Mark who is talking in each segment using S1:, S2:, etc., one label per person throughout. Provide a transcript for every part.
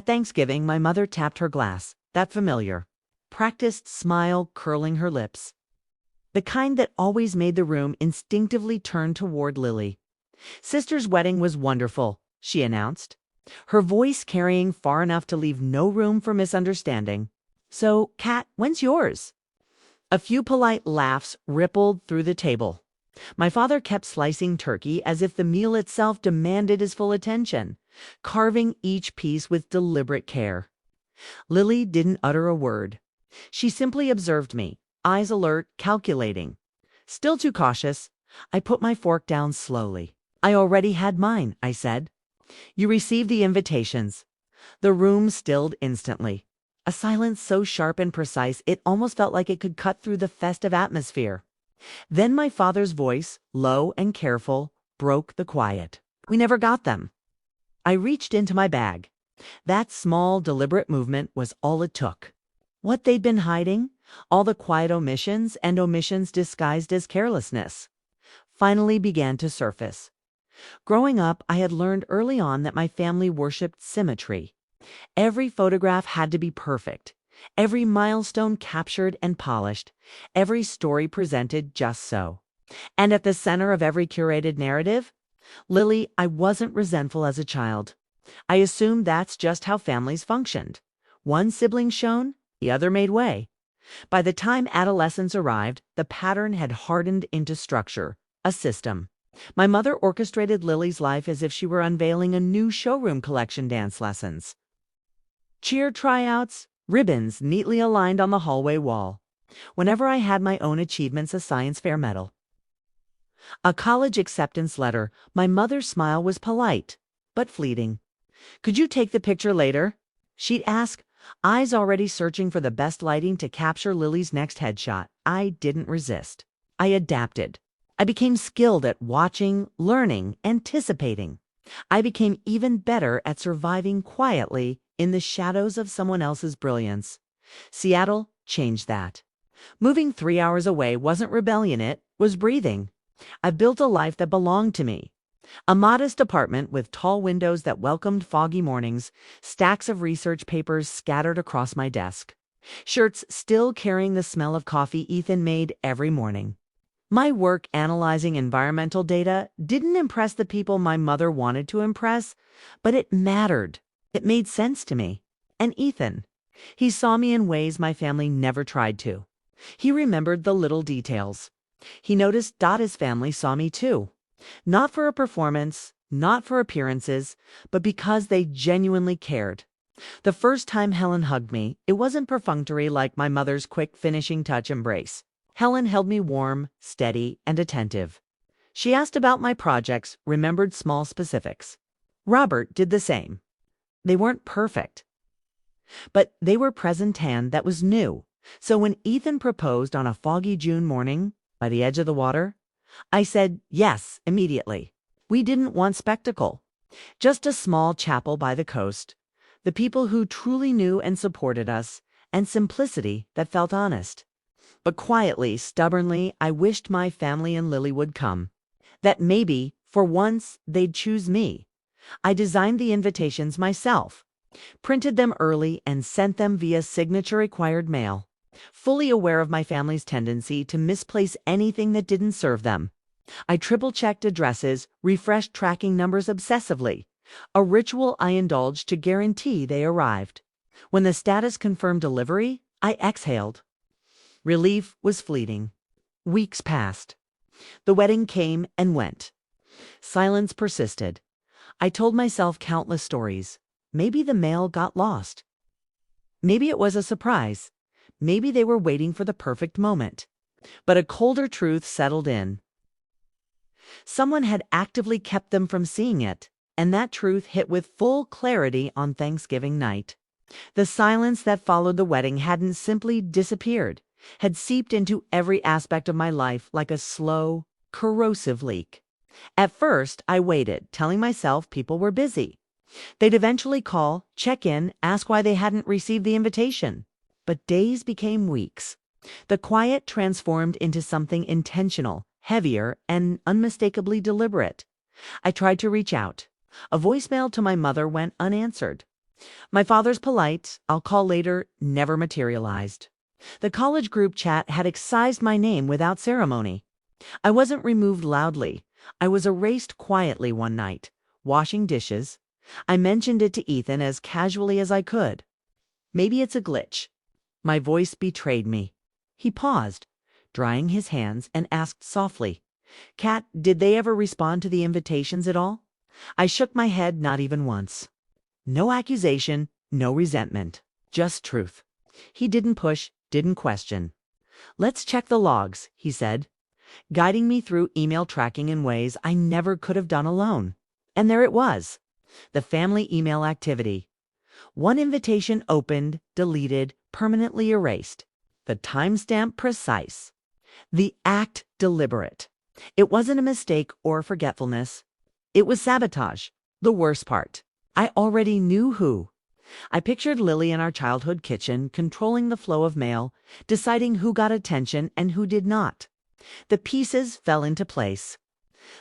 S1: At Thanksgiving, my mother tapped her glass, that familiar, practiced smile curling her lips, the kind that always made the room instinctively turn toward Lily. "Sister's wedding was wonderful," she announced, her voice carrying far enough to leave no room for misunderstanding. "So, Kat, when's yours?" A few polite laughs rippled through the table. My father kept slicing turkey as if the meal itself demanded his full attention, carving each piece with deliberate care. Lily didn't utter a word. She simply observed me, eyes alert, calculating. Still too cautious, I put my fork down slowly. "I already had mine," I said. "You received the invitations." The room stilled instantly. A silence so sharp and precise it almost felt like it could cut through the festive atmosphere. Then my father's voice, low and careful, broke the quiet. "We never got them." I reached into my bag. That small, deliberate movement was all it took. What they'd been hiding, all the quiet omissions and omissions disguised as carelessness, finally began to surface. Growing up, I had learned early on that my family worshipped symmetry. Every photograph had to be perfect, every milestone captured and polished, every story presented just so. And at the center of every curated narrative, Lily, I wasn't resentful as a child. I assumed that's just how families functioned. One sibling shone, the other made way. By the time adolescence arrived, the pattern had hardened into structure, a system. My mother orchestrated Lily's life as if she were unveiling a new showroom collection: dance lessons, cheer tryouts, ribbons neatly aligned on the hallway wall. Whenever I had my own achievements, a science fair medal, a college acceptance letter, my mother's smile was polite, but fleeting. "Could you take the picture later?" she'd ask, eyes already searching for the best lighting to capture Lily's next headshot. I didn't resist. I adapted. I became skilled at watching, learning, anticipating. I became even better at surviving quietly in the shadows of someone else's brilliance. Seattle changed that. Moving 3 hours away wasn't rebellion, it was breathing. I built a life that belonged to me. A modest apartment with tall windows that welcomed foggy mornings, stacks of research papers scattered across my desk, shirts still carrying the smell of coffee Ethan made every morning. My work analyzing environmental data didn't impress the people my mother wanted to impress, but it mattered. It made sense to me. And Ethan, he saw me in ways my family never tried to. He remembered the little details. He noticed Dada's family saw me too. Not for a performance, not for appearances, but because they genuinely cared. The first time Helen hugged me, it wasn't perfunctory like my mother's quick finishing touch embrace. Helen held me warm, steady, and attentive. She asked about my projects, remembered small specifics. Robert did the same. They weren't perfect, but they were present hand that was new. So when Ethan proposed on a foggy June morning by the edge of the water, I said yes immediately. We didn't want spectacle, just a small chapel by the coast, the people who truly knew and supported us, and simplicity that felt honest. But quietly, stubbornly, I wished my family and Lily would come. That maybe, for once, they'd choose me. I designed the invitations myself, printed them early, and sent them via signature-required mail, fully aware of my family's tendency to misplace anything that didn't serve them. I triple-checked addresses, refreshed tracking numbers obsessively, a ritual I indulged to guarantee they arrived. When the status confirmed delivery, I exhaled. Relief was fleeting. Weeks passed. The wedding came and went. Silence persisted. I told myself countless stories. Maybe the mail got lost. Maybe it was a surprise. Maybe they were waiting for the perfect moment. But a colder truth settled in. Someone had actively kept them from seeing it, and that truth hit with full clarity on Thanksgiving night. The silence that followed the wedding hadn't simply disappeared, had seeped into every aspect of my life like a slow, corrosive leak. At first, I waited, telling myself people were busy. They'd eventually call, check in, ask why they hadn't received the invitation. But days became weeks. The quiet transformed into something intentional, heavier, and unmistakably deliberate. I tried to reach out. A voicemail to my mother went unanswered. My father's polite, "I'll call later," never materialized. The college group chat had excised my name without ceremony. I wasn't removed loudly. I was erased quietly one night, washing dishes. I mentioned it to Ethan as casually as I could. "Maybe it's a glitch." My voice betrayed me. He paused, drying his hands, and asked softly, "Kat, did they ever respond to the invitations at all?" I shook my head, not even once. No accusation, no resentment, just truth. He didn't push, didn't question. "Let's check the logs," he said, guiding me through email tracking in ways I never could have done alone. And there it was, the family email activity. One invitation opened, deleted, permanently erased. The timestamp precise. The act deliberate. It wasn't a mistake or forgetfulness. It was sabotage. The worst part. I already knew who. I pictured Lily in our childhood kitchen, controlling the flow of mail, deciding who got attention and who did not. The pieces fell into place.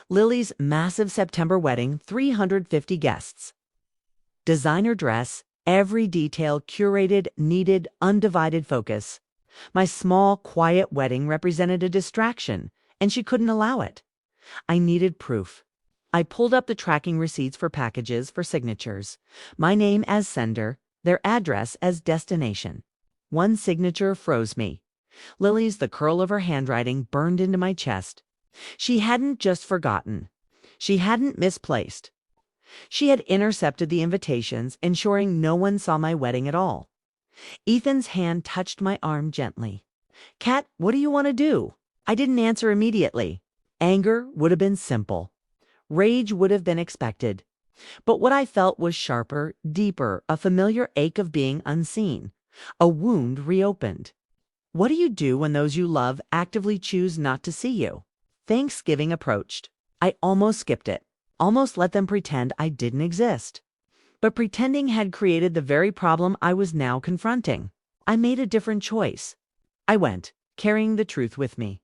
S1: Lily's massive September wedding, 350 guests. Designer dress, every detail curated, needed, undivided focus. My small, quiet wedding represented a distraction, and she couldn't allow it. I needed proof. I pulled up the tracking receipts for packages for signatures. My name as sender, their address as destination. One signature froze me. Lily's, the curl of her handwriting burned into my chest. She hadn't just forgotten. She hadn't misplaced. She had intercepted the invitations, ensuring no one saw my wedding at all. Ethan's hand touched my arm gently. "Kat, what do you want to do?" I didn't answer immediately. Anger would have been simple. Rage would have been expected. But what I felt was sharper, deeper, a familiar ache of being unseen. A wound reopened. What do you do when those you love actively choose not to see you? Thanksgiving approached. I almost skipped it, almost let them pretend I didn't exist. But pretending had created the very problem I was now confronting. I made a different choice. I went, carrying the truth with me.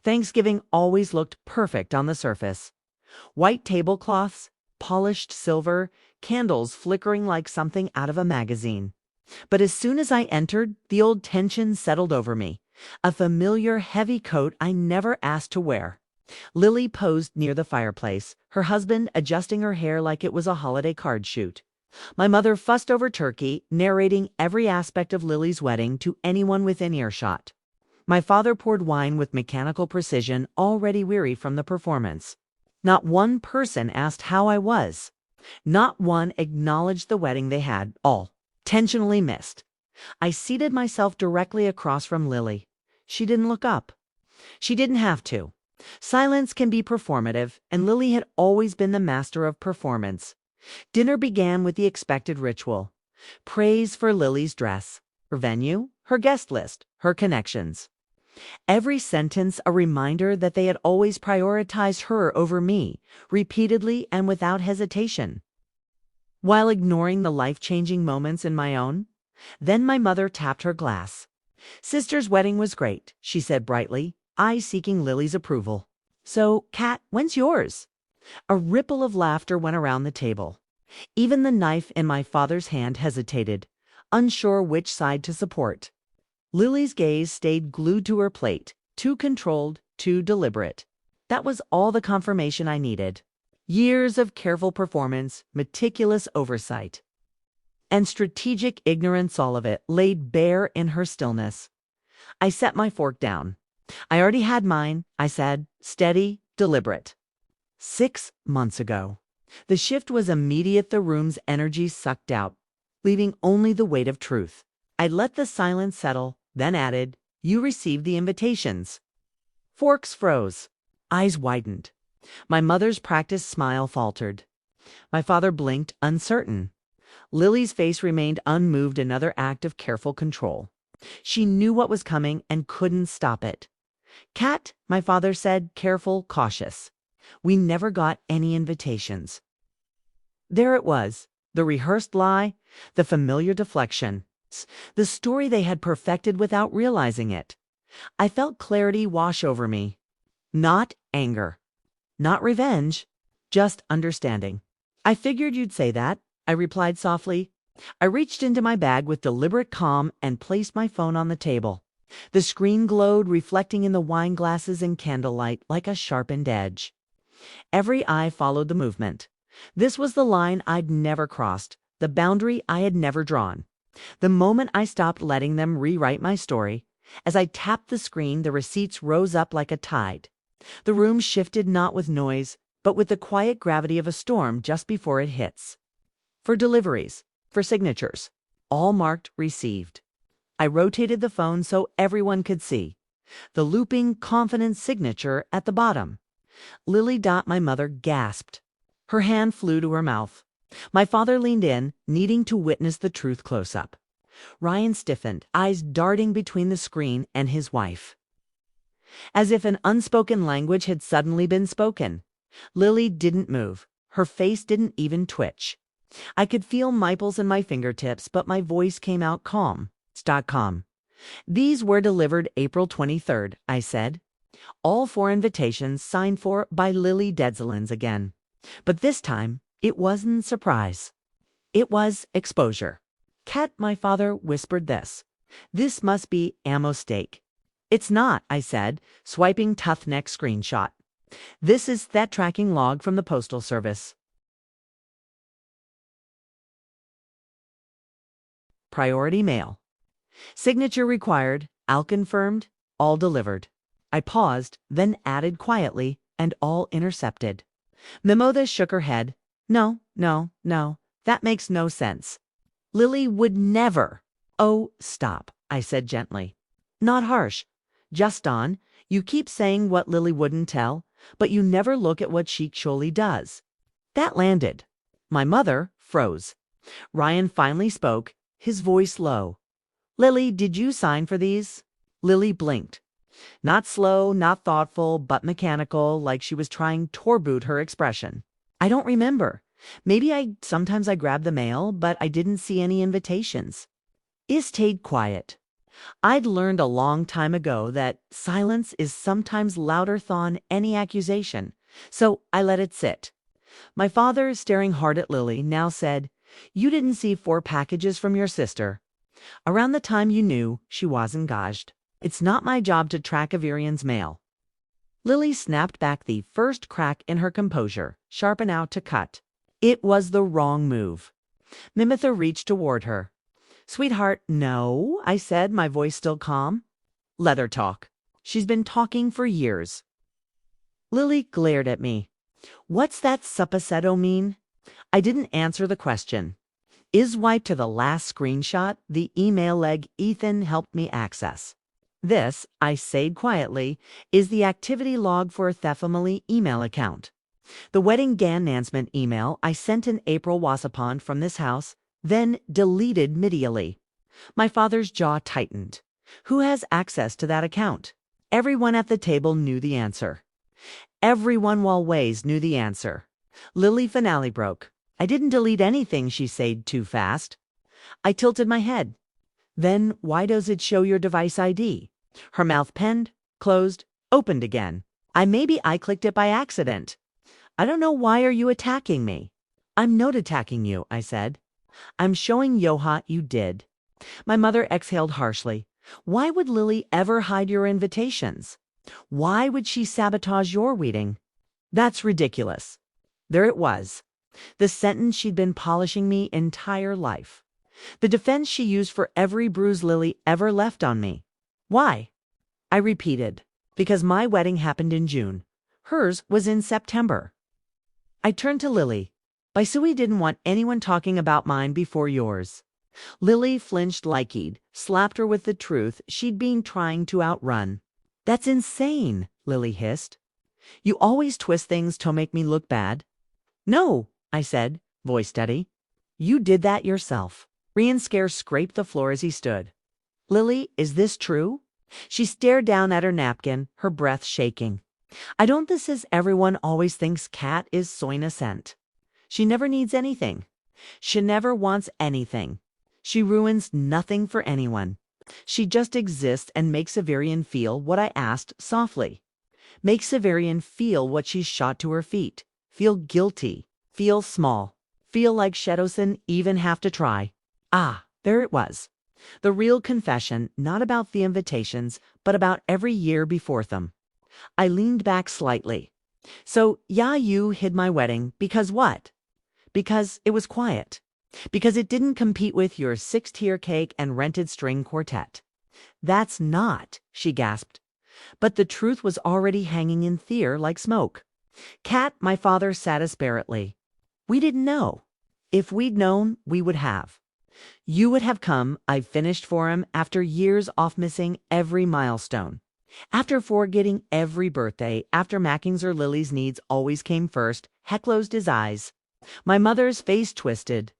S1: Thanksgiving always looked perfect on the surface. White tablecloths, polished silver, candles flickering like something out of a magazine. But as soon as I entered, the old tension settled over me. A familiar heavy coat I never asked to wear. Lily posed near the fireplace, her husband adjusting her hair like it was a holiday card shoot. My mother fussed over turkey, narrating every aspect of Lily's wedding to anyone within earshot. My father poured wine with mechanical precision, already weary from the performance. Not one person asked how I was. Not one acknowledged the wedding they had, all intentionally missed. I seated myself directly across from Lily. She didn't look up. She didn't have to. Silence can be performative, and Lily had always been the master of performance. Dinner began with the expected ritual. Praise for Lily's dress, her venue, her guest list, her connections. Every sentence a reminder that they had always prioritized her over me, repeatedly and without hesitation. While ignoring the life-changing moments in my own, then my mother tapped her glass. "Sister's wedding was great," she said brightly, I seeking Lily's approval. "So, Kat, when's yours?" A ripple of laughter went around the table. Even the knife in my father's hand hesitated, unsure which side to support. Lily's gaze stayed glued to her plate, too controlled, too deliberate. That was all the confirmation I needed. Years of careful performance, meticulous oversight, and strategic ignorance, all of it laid bare in her stillness. I set my fork down. "I already had mine," I said, steady, deliberate. 6 months ago. The shift was immediate, the room's energy sucked out, leaving only the weight of truth. I let the silence settle, then added, "You received the invitations." Forks froze. Eyes widened. My mother's practiced smile faltered. My father blinked, uncertain. Lily's face remained unmoved, another act of careful control. She knew what was coming and couldn't stop it. "Kat," my father said, careful, cautious. "We never got any invitations." There it was, the rehearsed lie, the familiar deflection, the story they had perfected without realizing it. I felt clarity wash over me. Not anger. Not revenge. Just understanding. "I figured you'd say that," I replied softly. I reached into my bag with deliberate calm and placed my phone on the table. The screen glowed, reflecting in the wine glasses and candlelight like a sharpened edge. Every eye followed the movement. This was the line I'd never crossed, the boundary I had never drawn. The moment I stopped letting them rewrite my story, as I tapped the screen, the receipts rose up like a tide. The room shifted not with noise, but with the quiet gravity of a storm just before it hits. For deliveries, for signatures, all marked received. I rotated the phone so everyone could see. The looping, confident signature at the bottom. Lily. My mother gasped. Her hand flew to her mouth. My father leaned in, needing to witness the truth close up. Ryan stiffened, eyes darting between the screen and his wife. As if an unspoken language had suddenly been spoken. Lily didn't move. Her face didn't even twitch. I could feel Miples in my fingertips, but my voice came out calm. .com. These were delivered April 23rd, I said. All 4 invitations signed for by Lily Dedzalins again. But this time, it wasn't surprise. It was exposure. Cat, my father whispered this. This must be ammo steak. It's not, I said, swiping tough neck screenshot. This is that tracking log from the Postal Service. Priority mail. Signature required, all confirmed, all delivered. I paused, then added quietly, and all intercepted. Mimosa shook her head. No, that makes no sense. Lily would never. Oh, stop, I said gently. Not harsh. Just on, you keep saying what Lily wouldn't tell, but you never look at what she actually does. That landed. My mother froze. Ryan finally spoke, his voice low. Lily, did you sign for these? Lily blinked. Not slow, not thoughtful, but mechanical, like she was trying to reboot her expression. I don't remember. Maybe sometimes I grabbed the mail, but I didn't see any invitations. I stayed quiet. I'd learned a long time ago that silence is sometimes louder than any accusation, so I let it sit. My father, staring hard at Lily, now said, You didn't see 4 packages from your sister. Around the time you knew she was engaged. It's not my job to track Averian's mail. Lily snapped back the first crack in her composure, sharpen out to cut. It was the wrong move. Mimotha reached toward her. Sweetheart, no, I said, my voice still calm. Let her talk. She's been talking for years. Lily glared at me. What's that supposetto mean? I didn't answer the question. Wiped to the last screenshot, the email leg Ethan helped me access. This, I said quietly, is the activity log for a Thefamily email account. The wedding announcement email I sent in April was upon from this house, then deleted immediately. My father's jaw tightened. Who has access to that account? Everyone at the table knew the answer. Everyone Walways knew the answer. Lily finale broke. I didn't delete anything, she said too fast. I tilted my head. Then why does it show your device ID? Her mouth penned, closed, opened again. Maybe I clicked it by accident. I don't know, why are you attacking me? I'm not attacking you, I said. I'm showing Yoha you did. My mother exhaled harshly. Why would Lily ever hide your invitations? Why would she sabotage your wedding? That's ridiculous. There it was. The sentence she'd been polishing me entire life. The defense she used for every bruise Lily ever left on me. Why? I repeated. Because my wedding happened in June. Hers was in September. I turned to Lily. Baisui didn't want anyone talking about mine before yours. Lily flinched likey'd, slapped her with the truth she'd been trying to outrun. That's insane, Lily hissed. You always twist things to make me look bad. No, I said, voice steady. You did that yourself. Rian scare scraped the floor as he stood. Lily, is this true? She stared down at her napkin, her breath shaking. I don't this is everyone always thinks Cat is so innocent. She never needs anything. She never wants anything. She ruins nothing for anyone. She just exists and makes Severian feel what I asked softly. Make Severian feel what she's shot to her feet. Feel guilty. Feel small. Feel like Shadowson even have to try. Ah, there it was. The real confession, not about the invitations, but about every year before them. I leaned back slightly. So, yeah, you hid my wedding because what? Because it was quiet. Because it didn't compete with your 6-tier cake and rented string quartet. That's not, she gasped. But the truth was already hanging in the air like smoke. Kat, my father sat asperately. We didn't know. If we'd known, we would have. You would have come, I finished for him, after years off missing every milestone. After forgetting every birthday, after Macking's or Lily's needs always came first, Heck closed his eyes. My mother's face twisted.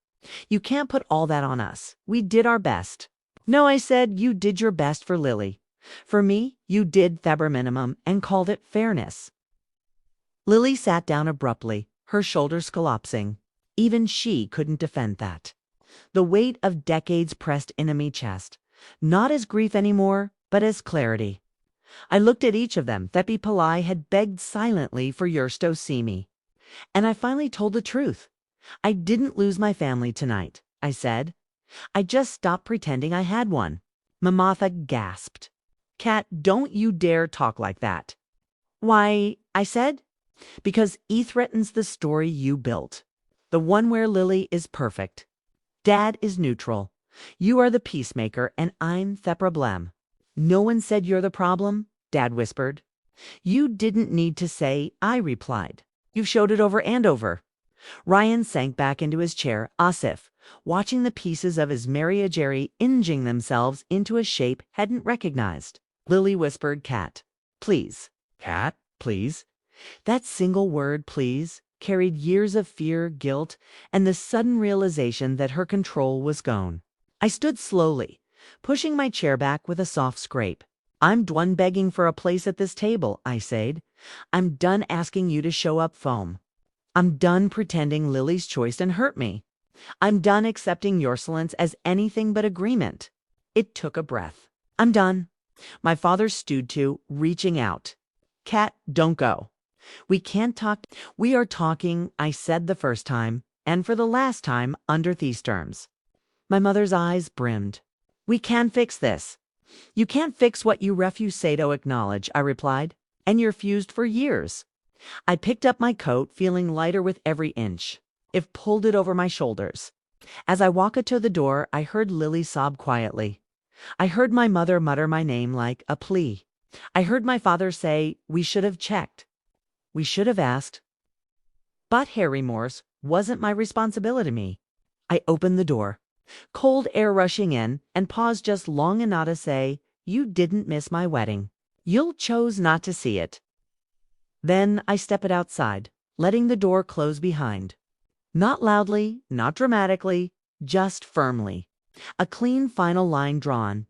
S1: You can't put all that on us. We did our best. No, I said, you did your best for Lily. For me, you did the bare minimum and called it fairness. Lily sat down abruptly, her shoulders collapsing. Even she couldn't defend that. The weight of decades pressed into me chest, not as grief anymore, but as clarity. I looked at each of them. Thepi Pillai had begged silently for Yurs to see me. And I finally told the truth. I didn't lose my family tonight, I said. I just stopped pretending I had one. Mamatha gasped. Kat, don't you dare talk like that. Why, I said, because he threatens the story you built. The one where Lily is perfect. Dad is neutral. You are the peacemaker and I'm the problem. No one said you're the problem, Dad whispered. You didn't need to say, I replied. You've showed it over and over. Ryan sank back into his chair, Asif, watching the pieces of his mariagerie inching themselves into a shape hadn't recognized. Lily whispered, Kat, please. Kat, please. That single word, please, carried years of fear, guilt, and the sudden realization that her control was gone. I stood slowly, pushing my chair back with a soft scrape. I'm done begging for a place at this table, I said. I'm done asking you to show up foam. I'm done pretending Lily's choice and hurt me. I'm done accepting your silence as anything but agreement. It took a breath. I'm done. My father stewed to, reaching out. Kat, don't go. We can't talk. We are talking, I said the first time, and for the last time, under these terms. My mother's eyes brimmed. We can fix this. You can't fix what you refuse to acknowledge, I replied, and you refused for years. I picked up my coat, feeling lighter with every inch. It pulled it over my shoulders. As I walked to the door, I heard Lily sob quietly. I heard my mother mutter my name like a plea. I heard my father say, we should have checked. We should have asked. But hair remorse wasn't my responsibility to me. I opened the door, cold air rushing in, and paused just long enough to say, you didn't miss my wedding. You chose not to see it. Then I stepped outside, letting the door close behind. Not loudly, not dramatically, just firmly. A clean final line drawn.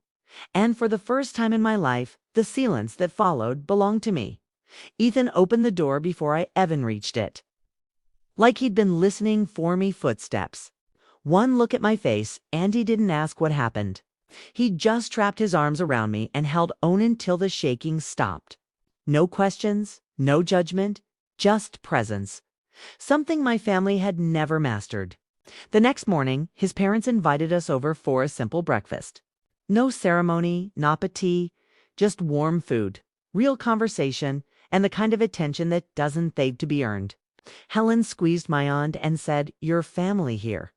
S1: And for the first time in my life, the silence that followed belonged to me. Ethan opened the door before I even reached it. Like he'd been listening for me footsteps. One look at my face, and he didn't ask what happened. He just wrapped his arms around me and held on until the shaking stopped. No questions, no judgment, just presence. Something my family had never mastered. The next morning, his parents invited us over for a simple breakfast. No ceremony, not tea, just warm food, real conversation, and the kind of attention that doesn't need to be earned. Helen squeezed my hand and said, your family here.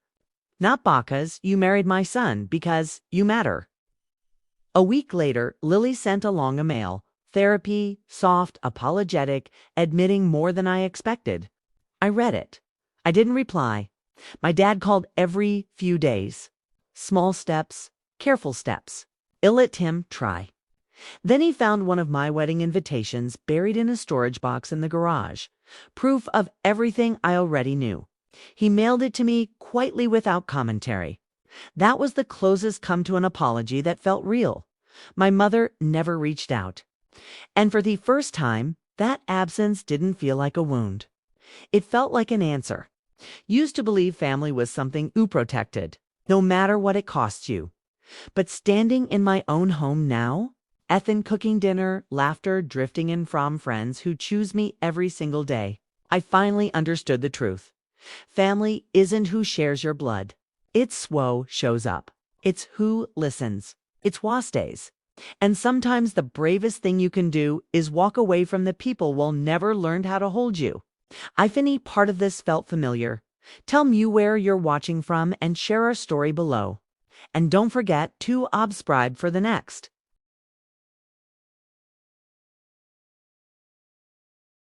S1: Not Bacchus, you married my son because you matter. A week later, Lily sent along a mail. Therapy, soft, apologetic, admitting more than I expected. I read it. I didn't reply. My dad called every few days. Small steps, careful steps. I'll let him try. Then he found one of my wedding invitations buried in a storage box in the garage. Proof of everything I already knew. He mailed it to me quietly without commentary. That was the closest come to an apology that felt real. My mother never reached out. And for the first time, that absence didn't feel like a wound. It felt like an answer. Used to believe family was something you protected, no matter what it costs you. But standing in my own home now, Ethan cooking dinner, laughter drifting in from friends who choose me every single day, I finally understood the truth. Family isn't who shares your blood. It's SWO shows up. It's who listens. It's WA stays. And sometimes the bravest thing you can do is walk away from the people who never learned how to hold you. If any part of this felt familiar, tell me where you're watching from and share our story below. And don't forget to subscribe for the next.